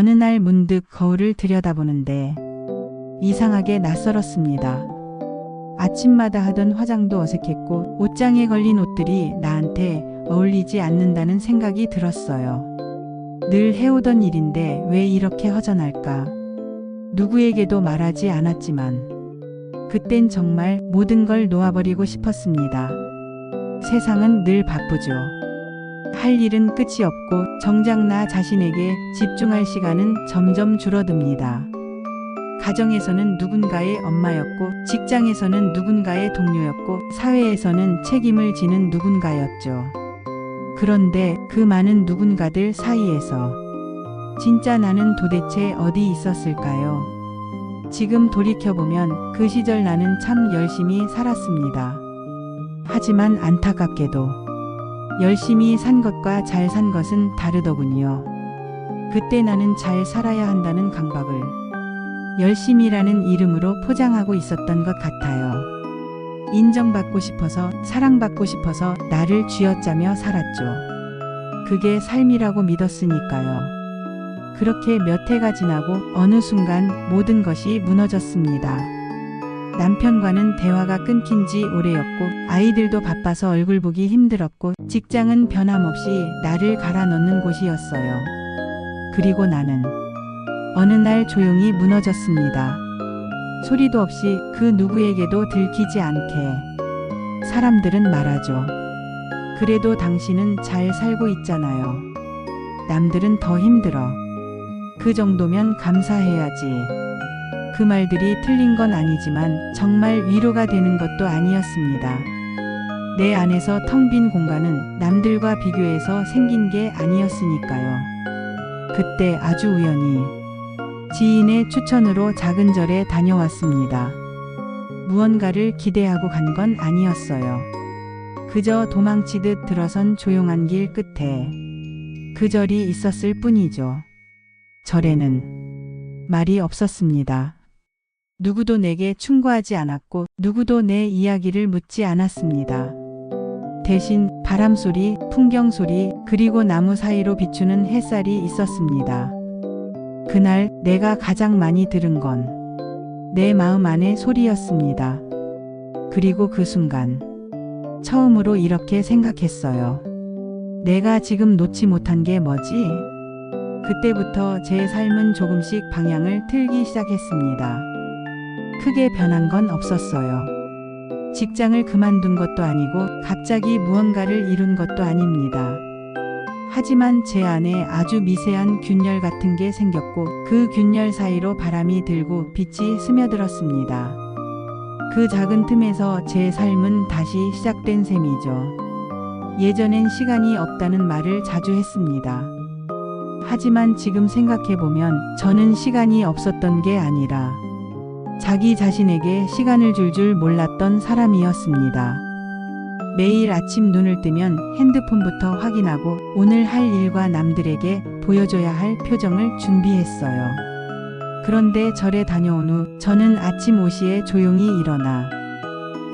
어느 날 문득 거울을 들여다보는데 이상하게 낯설었습니다. 아침마다 하던 화장도 어색했고 옷장에 걸린 옷들이 나한테 어울리지 않는다는 생각이 들었어요. 늘 해오던 일인데 왜 이렇게 허전할까? 누구에게도 말하지 않았지만 그땐 정말 모든 걸 놓아버리고 싶었습니다. 세상은 늘 바쁘죠. 할 일은 끝이 없고 정작 나 자신에게 집중할 시간은 점점 줄어듭니다. 가정에서는 누군가의 엄마였고 직장에서는 누군가의 동료였고 사회에서는 책임을 지는 누군가였죠. 그런데 그 많은 누군가들 사이에서 진짜 나는 도대체 어디 있었을까요? 지금 돌이켜보면 그 시절 나는 참 열심히 살았습니다. 하지만 안타깝게도 열심히 산 것과 잘 산 것은 다르더군요. 그때 나는 잘 살아야 한다는 강박을 열심이라는 이름으로 포장하고 있었던 것 같아요. 인정받고 싶어서, 사랑받고 싶어서 나를 쥐어짜며 살았죠. 그게 삶이라고 믿었으니까요. 그렇게 몇 해가 지나고 어느 순간 모든 것이 무너졌습니다. 남편과는 대화가 끊긴 지 오래였고 아이들도 바빠서 얼굴 보기 힘들었고 직장은 변함없이 나를 갈아 넣는 곳이었어요. 그리고 나는 어느 날 조용히 무너졌습니다. 소리도 없이 그 누구에게도 들키지 않게. 사람들은 말하죠. 그래도 당신은 잘 살고 있잖아요. 남들은 더 힘들어. 그 정도면 감사해야지. 그 말들이 틀린 건 아니지만 정말 위로가 되는 것도 아니었습니다. 내 안에서 텅 빈 공간은 남들과 비교해서 생긴 게 아니었으니까요. 그때 아주 우연히 지인의 추천으로 작은 절에 다녀왔습니다. 무언가를 기대하고 간 건 아니었어요. 그저 도망치듯 들어선 조용한 길 끝에 그 절이 있었을 뿐이죠. 절에는 말이 없었습니다. 누구도 내게 충고하지 않았고 누구도 내 이야기를 묻지 않았습니다. 대신 바람소리, 풍경소리, 그리고 나무 사이로 비추는 햇살이 있었습니다. 그날 내가 가장 많이 들은 건 내 마음 안의 소리였습니다. 그리고 그 순간 처음으로 이렇게 생각했어요. 내가 지금 놓지 못한 게 뭐지? 그때부터 제 삶은 조금씩 방향을 틀기 시작했습니다. 크게 변한 건 없었어요. 직장을 그만둔 것도 아니고 갑자기 무언가를 이룬 것도 아닙니다. 하지만 제 안에 아주 미세한 균열 같은 게 생겼고 그 균열 사이로 바람이 들고 빛이 스며들었습니다. 그 작은 틈에서 제 삶은 다시 시작된 셈이죠. 예전엔 시간이 없다는 말을 자주 했습니다. 하지만 지금 생각해보면 저는 시간이 없었던 게 아니라 자기 자신에게 시간을 줄 줄 몰랐던 사람이었습니다. 매일 아침 눈을 뜨면 핸드폰부터 확인하고 오늘 할 일과 남들에게 보여줘야 할 표정을 준비했어요. 그런데 절에 다녀온 후 저는 아침 5시에 조용히 일어나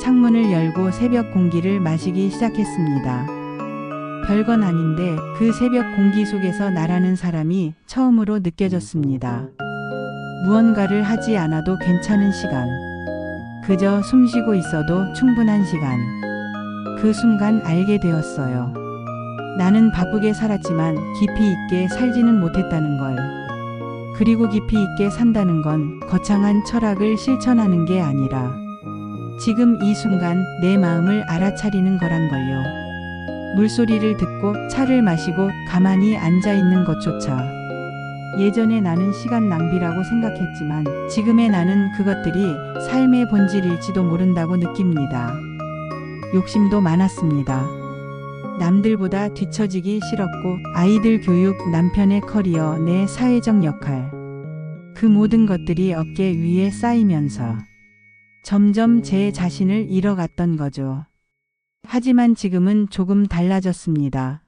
창문을 열고 새벽 공기를 마시기 시작했습니다. 별건 아닌데 그 새벽 공기 속에서 나라는 사람이 처음으로 느껴졌습니다. 무언가를 하지 않아도 괜찮은 시간. 그저 숨 쉬고 있어도 충분한 시간. 그 순간 알게 되었어요. 나는 바쁘게 살았지만 깊이 있게 살지는 못했다는 걸. 그리고 깊이 있게 산다는 건 거창한 철학을 실천하는 게 아니라 지금 이 순간 내 마음을 알아차리는 거란 걸요. 물소리를 듣고 차를 마시고 가만히 앉아 있는 것조차. 예전에 나는 시간 낭비라고 생각했지만 지금의 나는 그것들이 삶의 본질일지도 모른다고 느낍니다. 욕심도 많았습니다. 남들보다 뒤처지기 싫었고 아이들 교육, 남편의 커리어, 내 사회적 역할. 그 모든 것들이 어깨 위에 쌓이면서 점점 제 자신을 잃어갔던 거죠. 하지만 지금은 조금 달라졌습니다.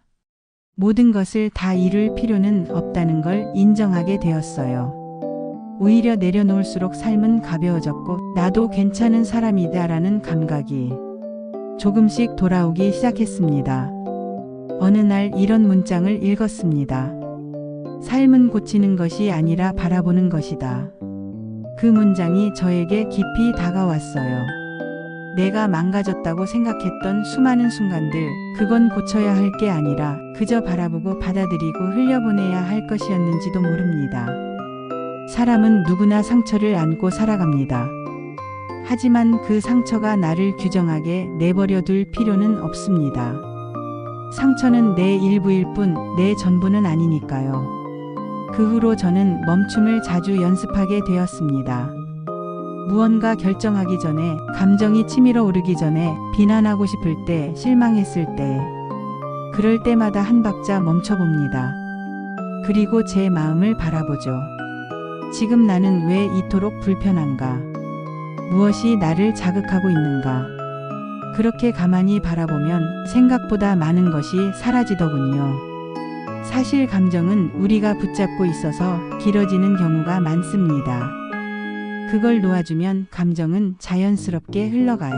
모든 것을 다 이룰 필요는 없다는 걸 인정하게 되었어요. 오히려 내려놓을수록 삶은 가벼워졌고 나도 괜찮은 사람이다라는 감각이 조금씩 돌아오기 시작했습니다. 어느 날 이런 문장을 읽었습니다. 삶은 고치는 것이 아니라 바라보는 것이다. 그 문장이 저에게 깊이 다가왔어요. 내가 망가졌다고 생각했던 수많은 순간들, 그건 고쳐야 할 게 아니라 그저 바라보고 받아들이고 흘려보내야 할 것이었는지도 모릅니다. 사람은 누구나 상처를 안고 살아갑니다. 하지만 그 상처가 나를 규정하게 내버려 둘 필요는 없습니다. 상처는 내 일부일 뿐 내 전부는 아니니까요. 그 후로 저는 멈춤을 자주 연습하게 되었습니다. 무언가 결정하기 전에, 감정이 치밀어 오르기 전에, 비난하고 싶을 때, 실망했을 때, 그럴 때마다 한 박자 멈춰봅니다. 그리고 제 마음을 바라보죠. 지금 나는 왜 이토록 불편한가? 무엇이 나를 자극하고 있는가? 그렇게 가만히 바라보면 생각보다 많은 것이 사라지더군요. 사실 감정은 우리가 붙잡고 있어서 길어지는 경우가 많습니다. 그걸 놓아주면 감정은 자연스럽게 흘러가요.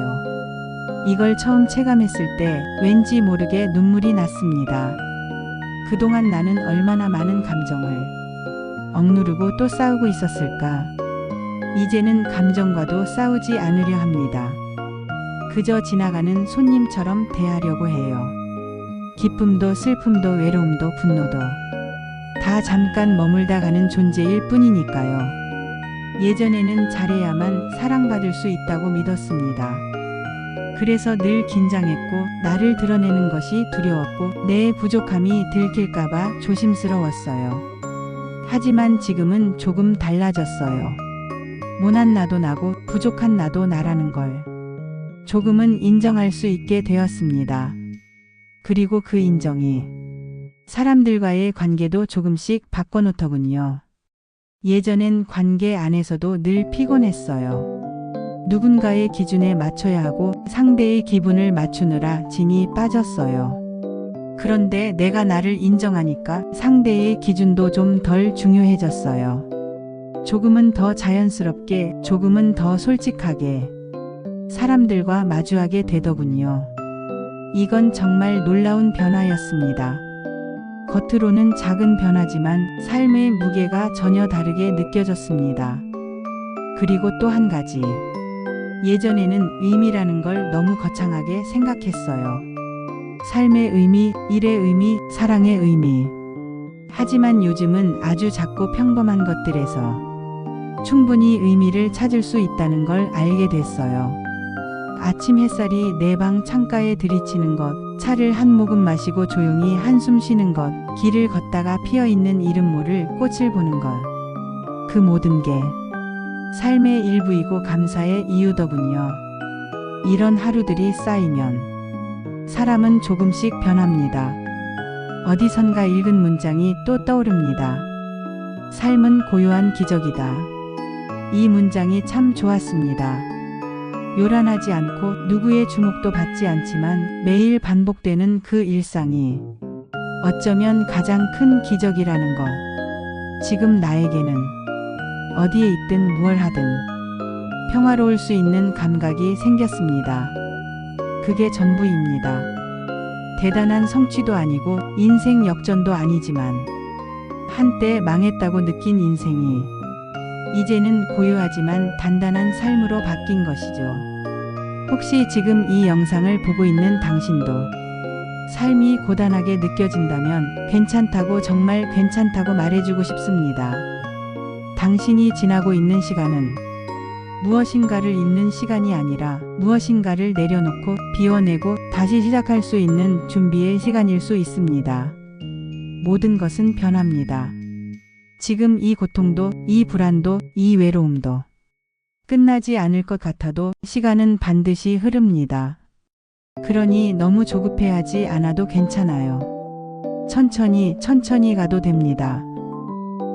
이걸 처음 체감했을 때 왠지 모르게 눈물이 났습니다. 그동안 나는 얼마나 많은 감정을 억누르고 또 싸우고 있었을까? 이제는 감정과도 싸우지 않으려 합니다. 그저 지나가는 손님처럼 대하려고 해요. 기쁨도 슬픔도 외로움도 분노도 다 잠깐 머물다 가는 존재일 뿐이니까요. 예전에는 잘해야만 사랑받을 수 있다고 믿었습니다. 그래서 늘 긴장했고 나를 드러내는 것이 두려웠고 내 부족함이 들킬까봐 조심스러웠어요. 하지만 지금은 조금 달라졌어요. 모난 나도 나고 부족한 나도 나라는 걸 조금은 인정할 수 있게 되었습니다. 그리고 그 인정이 사람들과의 관계도 조금씩 바꿔놓더군요. 예전엔 관계 안에서도 늘 피곤했어요. 누군가의 기준에 맞춰야 하고 상대의 기분을 맞추느라 진이 빠졌어요. 그런데 내가 나를 인정하니까 상대의 기준도 좀 덜 중요해졌어요. 조금은 더 자연스럽게, 조금은 더 솔직하게 사람들과 마주하게 되더군요. 이건 정말 놀라운 변화였습니다. 겉으로는 작은 변화지만 삶의 무게가 전혀 다르게 느껴졌습니다. 그리고 또 한 가지. 예전에는 의미라는 걸 너무 거창하게 생각했어요. 삶의 의미, 일의 의미, 사랑의 의미. 하지만 요즘은 아주 작고 평범한 것들에서 충분히 의미를 찾을 수 있다는 걸 알게 됐어요. 아침 햇살이 내 방 창가에 들이치는 것, 차를 한 모금 마시고 조용히 한숨 쉬는 것, 길을 걷다가 피어있는 이름 모를 꽃을 보는 것. 그 모든 게 삶의 일부이고 감사의 이유더군요. 이런 하루들이 쌓이면 사람은 조금씩 변합니다. 어디선가 읽은 문장이 또 떠오릅니다. 삶은 고요한 기적이다. 이 문장이 참 좋았습니다. 요란하지 않고 누구의 주목도 받지 않지만 매일 반복되는 그 일상이 어쩌면 가장 큰 기적이라는 것. 지금 나에게는 어디에 있든 무얼 하든 평화로울 수 있는 감각이 생겼습니다. 그게 전부입니다. 대단한 성취도 아니고 인생 역전도 아니지만 한때 망했다고 느낀 인생이 이제는 고요하지만 단단한 삶으로 바뀐 것이죠. 혹시 지금 이 영상을 보고 있는 당신도 삶이 고단하게 느껴진다면 괜찮다고, 정말 괜찮다고 말해주고 싶습니다. 당신이 지나고 있는 시간은 무엇인가를 잊는 시간이 아니라 무엇인가를 내려놓고 비워내고 다시 시작할 수 있는 준비의 시간일 수 있습니다. 모든 것은 변합니다. 지금 이 고통도, 이 불안도, 이 외로움도 끝나지 않을 것 같아도 시간은 반드시 흐릅니다. 그러니 너무 조급해하지 않아도 괜찮아요. 천천히 가도 됩니다.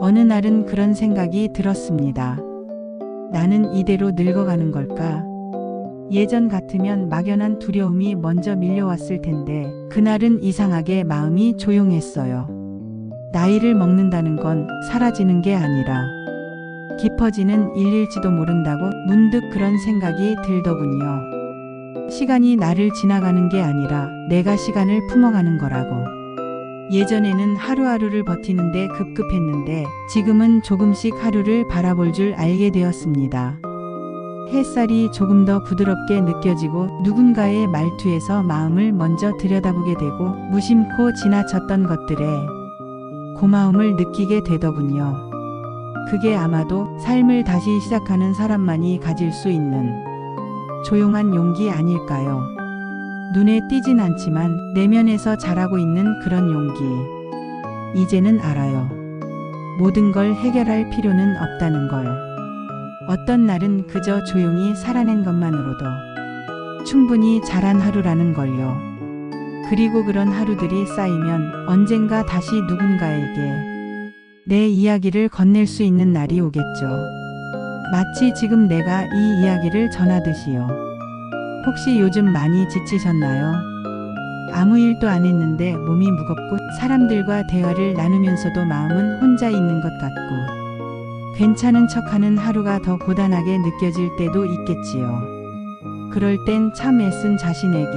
어느 날은 그런 생각이 들었습니다. 나는 이대로 늙어가는 걸까? 예전 같으면 막연한 두려움이 먼저 밀려왔을 텐데 그날은 이상하게 마음이 조용했어요. 나이를 먹는다는 건 사라지는 게 아니라 깊어지는 일일지도 모른다고 문득 그런 생각이 들더군요. 시간이 나를 지나가는 게 아니라 내가 시간을 품어가는 거라고. 예전에는 하루하루를 버티는데 급급했는데 지금은 조금씩 하루를 바라볼 줄 알게 되었습니다. 햇살이 조금 더 부드럽게 느껴지고 누군가의 말투에서 마음을 먼저 들여다보게 되고 무심코 지나쳤던 것들에 고마움을 느끼게 되더군요. 그게 아마도 삶을 다시 시작하는 사람만이 가질 수 있는 조용한 용기 아닐까요? 눈에 띄진 않지만 내면에서 자라고 있는 그런 용기. 이제는 알아요. 모든 걸 해결할 필요는 없다는 걸. 어떤 날은 그저 조용히 살아낸 것만으로도 충분히 자란 하루라는 걸요. 그리고 그런 하루들이 쌓이면 언젠가 다시 누군가에게 내 이야기를 건넬 수 있는 날이 오겠죠. 마치 지금 내가 이 이야기를 전하듯이요. 혹시 요즘 많이 지치셨나요? 아무 일도 안 했는데 몸이 무겁고 사람들과 대화를 나누면서도 마음은 혼자 있는 것 같고 괜찮은 척하는 하루가 더 고단하게 느껴질 때도 있겠지요. 그럴 땐 참 애쓴 자신에게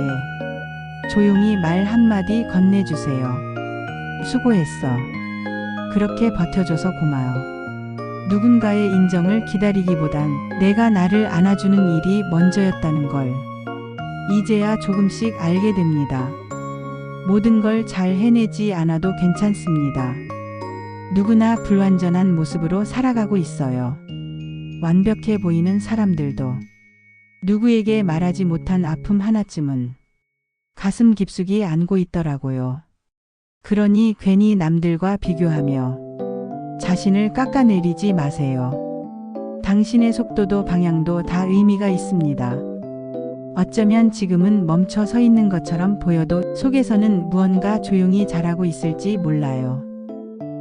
조용히 말 한마디 건네주세요. 수고했어. 그렇게 버텨줘서 고마워. 누군가의 인정을 기다리기보단 내가 나를 안아주는 일이 먼저였다는 걸 이제야 조금씩 알게 됩니다. 모든 걸 잘 해내지 않아도 괜찮습니다. 누구나 불완전한 모습으로 살아가고 있어요. 완벽해 보이는 사람들도 누구에게 말하지 못한 아픔 하나쯤은 가슴 깊숙이 안고 있더라고요. 그러니 괜히 남들과 비교하며 자신을 깎아내리지 마세요. 당신의 속도도 방향도 다 의미가 있습니다. 어쩌면 지금은 멈춰 서 있는 것처럼 보여도 속에서는 무언가 조용히 자라고 있을지 몰라요.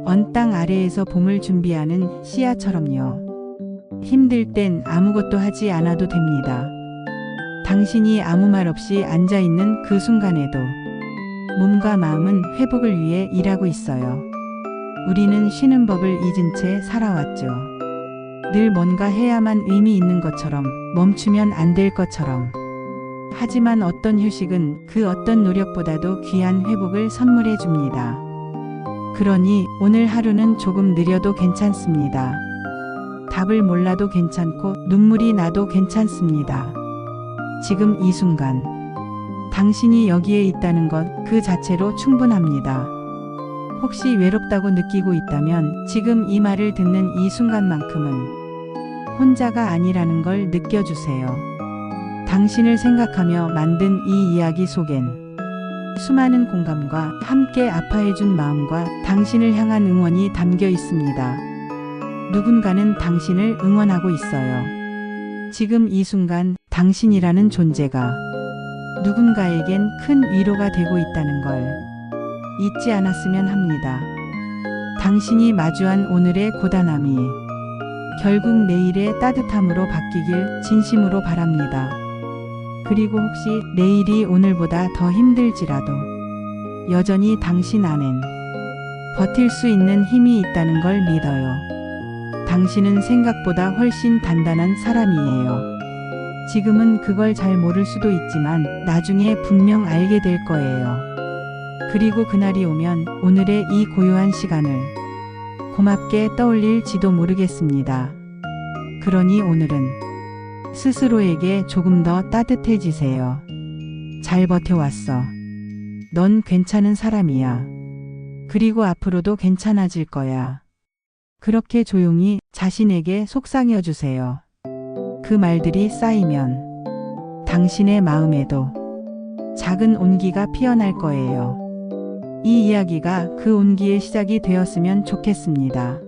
언 땅 아래에서 봄을 준비하는 씨앗처럼요. 힘들 땐 아무것도 하지 않아도 됩니다. 당신이 아무 말 없이 앉아있는 그 순간에도 몸과 마음은 회복을 위해 일하고 있어요. 우리는 쉬는 법을 잊은 채 살아왔죠. 늘 뭔가 해야만 의미 있는 것처럼, 멈추면 안 될 것처럼. 하지만 어떤 휴식은 그 어떤 노력보다도 귀한 회복을 선물해 줍니다. 그러니 오늘 하루는 조금 느려도 괜찮습니다. 답을 몰라도 괜찮고 눈물이 나도 괜찮습니다. 지금 이 순간 당신이 여기에 있다는 것 그 자체로 충분합니다. 혹시 외롭다고 느끼고 있다면 지금 이 말을 듣는 이 순간만큼은 혼자가 아니라는 걸 느껴주세요. 당신을 생각하며 만든 이 이야기 속엔 수많은 공감과 함께 아파해준 마음과 당신을 향한 응원이 담겨 있습니다. 누군가는 당신을 응원하고 있어요. 지금 이 순간 당신이라는 존재가 누군가에겐 큰 위로가 되고 있다는 걸 잊지 않았으면 합니다. 당신이 마주한 오늘의 고단함이 결국 내일의 따뜻함으로 바뀌길 진심으로 바랍니다. 그리고 혹시 내일이 오늘보다 더 힘들지라도 여전히 당신 안엔 버틸 수 있는 힘이 있다는 걸 믿어요. 당신은 생각보다 훨씬 단단한 사람이에요. 지금은 그걸 잘 모를 수도 있지만 나중에 분명 알게 될 거예요. 그리고 그날이 오면 오늘의 이 고요한 시간을 고맙게 떠올릴지도 모르겠습니다. 그러니 오늘은 스스로에게 조금 더 따뜻해지세요. 잘 버텨왔어. 넌 괜찮은 사람이야. 그리고 앞으로도 괜찮아질 거야. 그렇게 조용히 자신에게 속삭여주세요. 그 말들이 쌓이면 당신의 마음에도 작은 온기가 피어날 거예요. 이 이야기가 그 온기의 시작이 되었으면 좋겠습니다.